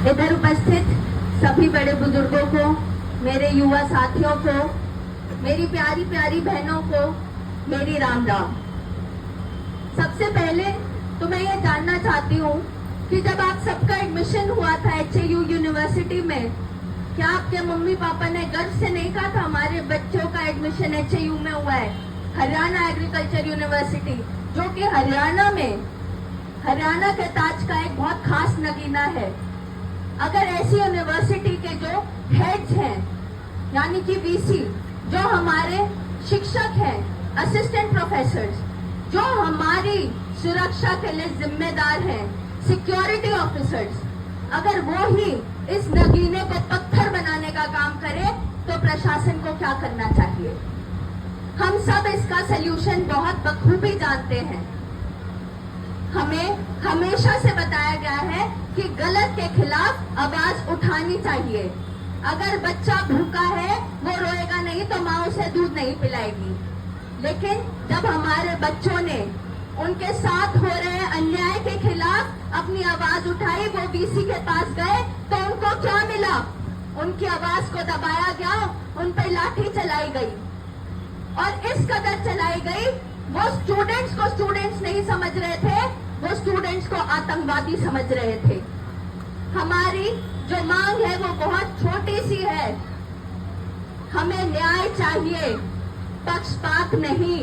इधर उपस्थित सभी बड़े बुजुर्गों को, मेरे युवा साथियों को, मेरी प्यारी प्यारी बहनों को मेरी राम राम। सबसे पहले तो मैं ये जानना चाहती हूँ कि जब आप सबका एडमिशन हुआ था HAU यूनिवर्सिटी में, क्या आपके मम्मी पापा ने गर्व से नहीं कहा था हमारे बच्चों का एडमिशन HAU में हुआ है, हरियाणा एग्रीकल्चर यूनिवर्सिटी, जो कि हरियाणा के ताज का एक बहुत खास नगीना है। अगर ऐसी यूनिवर्सिटी के जो हेड्स हैं, यानी कि VC, जो हमारे शिक्षक हैं, असिस्टेंट प्रोफेसर्स, जो हमारी सुरक्षा के लिए जिम्मेदार हैं, सिक्योरिटी ऑफिसर्स, अगर वो ही इस नगीने को पत्थर बनाने का काम करे तो प्रशासन को क्या करना चाहिए? हम सब इसका सल्यूशन बहुत बखूबी जानते हैं। हमें हमेशा से बताया गया है कि गलत के खिलाफ आवाज उठानी चाहिए। अगर बच्चा भूखा है, वो रोएगा नहीं तो माँ उसे दूध नहीं पिलाएगी। लेकिन जब हमारे बच्चों ने उनके साथ हो रहे अन्याय के खिलाफ अपनी आवाज उठाई, वो VC के पास गए, तो उनको क्या मिला? उनकी आवाज को दबाया गया, उन पर लाठी चलाई गई, और इस कदर चलाई गई, वो स्टूडेंट्स को स्टूडेंट्स नहीं समझ रहे थे, वो स्टूडेंट्स को आतंकवादी समझ रहे थे। हमारी जो मांग है वो बहुत छोटी सी है। हमें न्याय चाहिए, पक्षपात नहीं।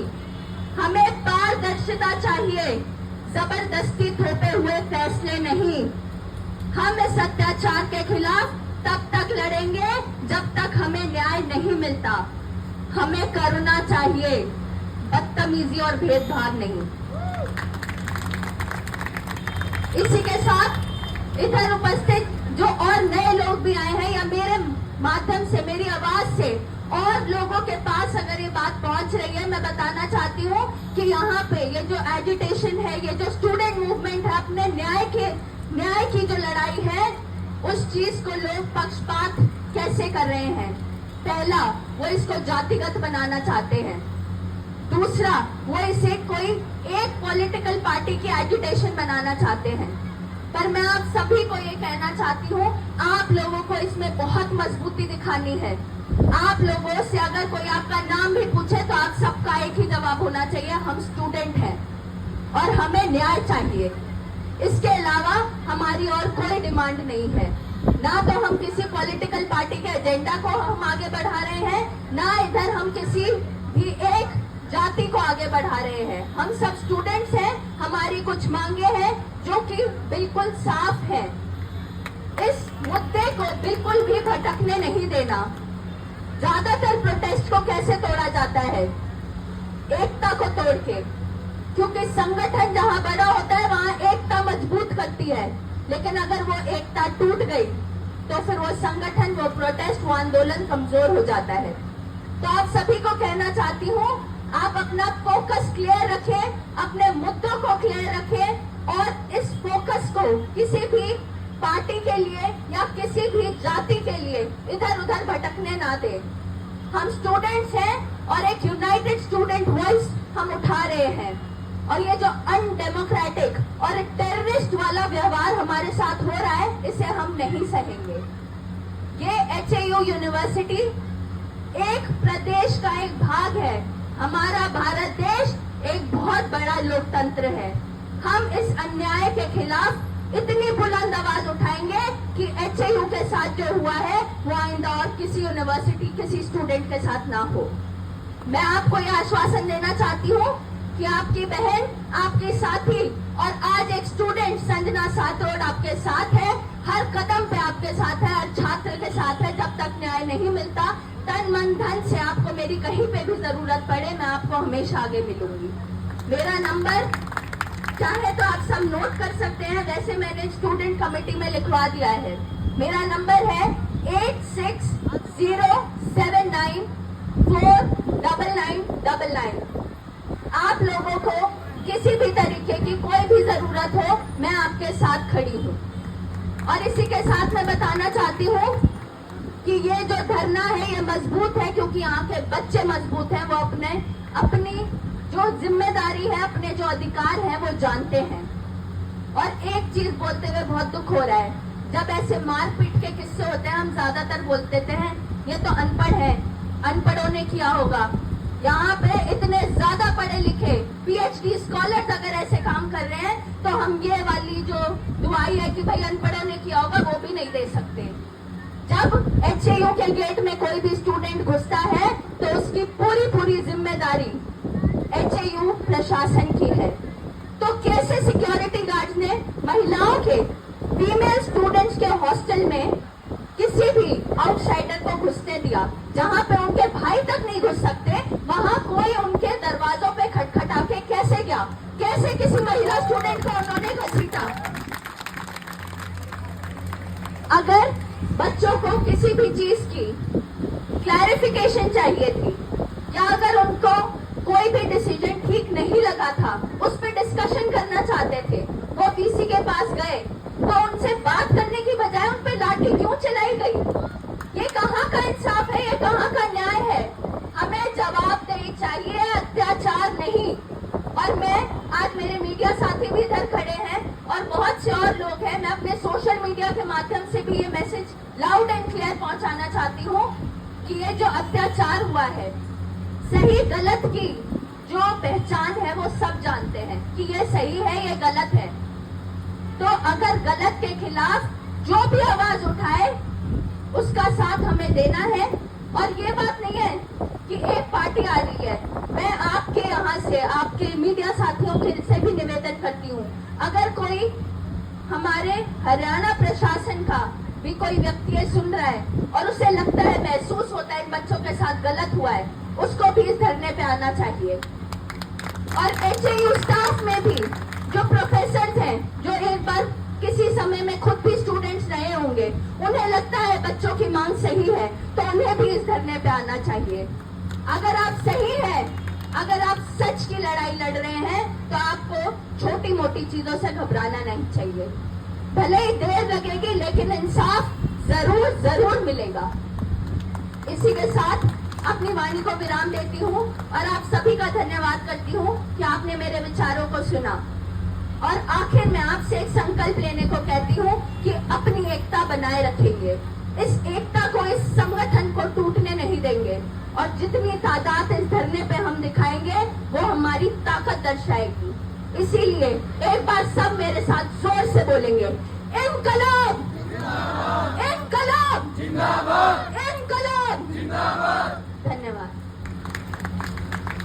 हमें पारदर्शिता चाहिए, जबरदस्ती थोपे हुए फैसले नहीं। हम इस अत्याचार के खिलाफ तब तक लड़ेंगे जब तक हमें न्याय नहीं मिलता। हमें करुणा चाहिए, बदतमीजी और भेदभाव नहीं। इसी के साथ इधर उपस्थित जो और नए लोग भी आए हैं, या मेरे माध्यम से, मेरी आवाज से और लोगों के पास अगर ये बात पहुंच रही है, मैं बताना चाहती हूँ कि यहाँ पे ये जो एजिटेशन है, ये जो स्टूडेंट मूवमेंट है, अपने न्याय की जो लड़ाई है, उस चीज को लोग पक्षपात कैसे कर रहे हैं? पहला, वो इसको जातिगत बनाना चाहते हैं। दूसरा, वो इसे कोई एक पॉलिटिकल पार्टी की एजिटेशन बनाना चाहते हैं। पर मैं आप सभी को ये कहना चाहती हूँ, आप लोगों को इसमें बहुत मजबूती दिखानी है। आप लोगों से अगर कोई आपका नाम भी पूछे तो आप सबका एक ही जवाब होना चाहिए, हम स्टूडेंट हैं और हमें न्याय चाहिए। इसके अलावा हमारी और कोई डिमांड नहीं है। ना तो हम किसी पॉलिटिकल पार्टी के एजेंडा को हम आगे बढ़ा रहे हैं, ना इधर हम किसी भी एक जाति को आगे बढ़ा रहे हैं। हम सब स्टूडेंट्स हैं, हमारी कुछ मांगे हैं जो कि बिल्कुल साफ है। इस मुद्दे को बिल्कुल भी भटकने नहीं देना। ज्यादातर प्रोटेस्ट को कैसे तोड़ा जाता है? एकता को तोड़ के, क्योंकि संगठन जहां बड़ा होता है वहां एकता मजबूत करती है। लेकिन अगर वो एकता टूट गई तो फिर वो संगठन, वो प्रोटेस्ट, वो आंदोलन कमजोर हो जाता है। तो आप सभी को कहना चाहती हूँ, आप अपना फोकस क्लियर रखें, अपने मुद्दों को क्लियर रखें, और इस फोकस को किसी भी पार्टी के लिए या किसी भी जाति के लिए इधर उधर भटकने ना दें। हम स्टूडेंट्स हैं और एक यूनाइटेड स्टूडेंट वॉइस हम उठा रहे हैं, और ये जो अनडेमोक्रेटिक और टेररिस्ट वाला व्यवहार हमारे साथ हो रहा है, इसे हम नहीं सहेंगे। ये HAU यूनिवर्सिटी एक प्रदेश का एक भाग है। हमारा भारत देश एक बहुत बड़ा लोकतंत्र है। हम इस अन्याय के खिलाफ इतनी बुलंद आवाज उठाएंगे कि HAU के साथ जो हुआ है वो आइंदा और किसी यूनिवर्सिटी, किसी स्टूडेंट के साथ ना हो। मैं आपको यह आश्वासन देना चाहती हूँ कि आपकी बहन, आपकी साथी और आज एक स्टूडेंट संजना सातरोड आपके साथ है, हर कदम पे आपके साथ है, हर छात्र के साथ है। जब तक न्याय नहीं मिलता, तन मन धन से आपको मेरी कहीं पे भी जरूरत पड़े, मैं आपको हमेशा आगे मिलूंगी। मेरा नंबर चाहे तो आप सब नोट कर सकते हैं, वैसे मैंने स्टूडेंट कमेटी में लिखवा दिया है। मेरा नंबर है 8607949999। आप लोगों को किसी भी तरीके की कोई भी जरूरत हो, मैं आपके साथ खड़ी हूँ। और इसी के साथ मैं बताना चाहती हूँ कि ये जो धरना है ये मजबूत है, क्योंकि यहाँ के बच्चे मजबूत हैं। वो अपनी जो जिम्मेदारी है, अपने जो अधिकार है वो जानते हैं। और एक चीज बोलते हुए बहुत दुख हो रहा है, जब ऐसे मारपीट के किस्से होते हैं हम ज्यादातर बोल देते हैं ये तो अनपढ़ है, अनपढ़ों ने किया होगा। यहाँ पे इतने ज्यादा पढ़े लिखे पीएचडी स्कॉलर्स अगर ऐसे काम कर रहे हैं तो हम ये वाली जो दुआई है कि भाई अनपढ़ों ने किया होगा वो भी नहीं दे सकते। जब एचएयू के गेट में कोई भी स्टूडेंट घुसता है तो उसकी पूरी जिम्मेदारी एचएयू प्रशासन की है। तो कैसे सिक्योरिटी गार्ड्स ने महिलाओं के फीमेल स्टूडेंट्स के हॉस्टल में किसी भी आउटसाइडर को घुसने दिया, जहां पे उनके भाई तक नहीं घुस सकते वहां कोई उनके दरवाजों पे खटखटा के कैसे गया, कैसे किसी महिला स्टूडेंट को उन्होंने घसीटा। अगर बच्चों को किसी भी चीज की क्लैरिफिकेशन चाहिए थी या अगर उनको कोई भी डिसीजन ठीक नहीं लगा था, उस पर डिस्कशन करना चाहते थे, वो वीसी के पास गए तो उनसे बात करने की बजाय उन पे लाठी क्यों चलाई गई? ये कहाँ का इंसाफ है, ये कहाँ का न्याय है? हमें जवाबदेही चाहिए, अत्याचार नहीं। और मैं आज मेरे मीडिया साथी भी इधर खड़े हैं और बहुत से और लोग हैं, मैं अपने सोशल मीडिया के माध्यम से भी ये मैसेज लाउड एंड क्लियर पहुंचाना चाहती हूँ कि ये जो अत्याचार हुआ है, सही गलत की जो पहचान है वो सब जानते हैं कि ये सही है, ये गलत है। तो अगर गलत के खिलाफ जो भी आवाज उठाए उसका साथ हमें देना है। और ये बात नहीं है कि एक पार्टी आ रही है, मैं आपके यहाँ से आपके मीडिया साथियों से भी निवेदन करती हूँ, अगर कोई हमारे हरियाणा प्रशासन का भी कोई व्यक्ति है सुन रहा है और उसे लगता है, महसूस होता है इन बच्चों के साथ गलत हुआ है, उसको भी इस धरने पे आना चाहिए। और एचएयू स्टाफ में भी जो प्रोफेसर हैं, जो एक बार किसी समय में खुद भी स्टूडेंट्स रहे होंगे, उन्हें लगता है बच्चों की मांग सही है तो उन्हें भी इस धरने पे आना चाहिए। अगर आप सही है, अगर आप सच की लड़ाई लड़ रहे हैं तो आपको छोटी मोटी चीजों से घबराना नहीं चाहिए। भले ही देर लगेगी लेकिन इंसाफ जरूर मिलेगा। इसी के साथ अपनी वाणी को विराम देती हूँ और आप सभी का धन्यवाद करती हूँ कि आपने मेरे विचारों को सुना। और आखिर में आपसे एक संकल्प लेने को कहती हूँ कि अपनी एकता बनाए रखेंगे, इस एकता को, इस संगठन को टूटने नहीं देंगे और जितनी तादाद इस धरने पे हम दिखाएंगे वो हमारी ताकत दर्शाएगी। इसीलिए एक बार सब मेरे साथ जोर से बोलेंगे, इनकलाब, इनकलाब, जिंदाबाद, इनकलाब, जिंदाबाद।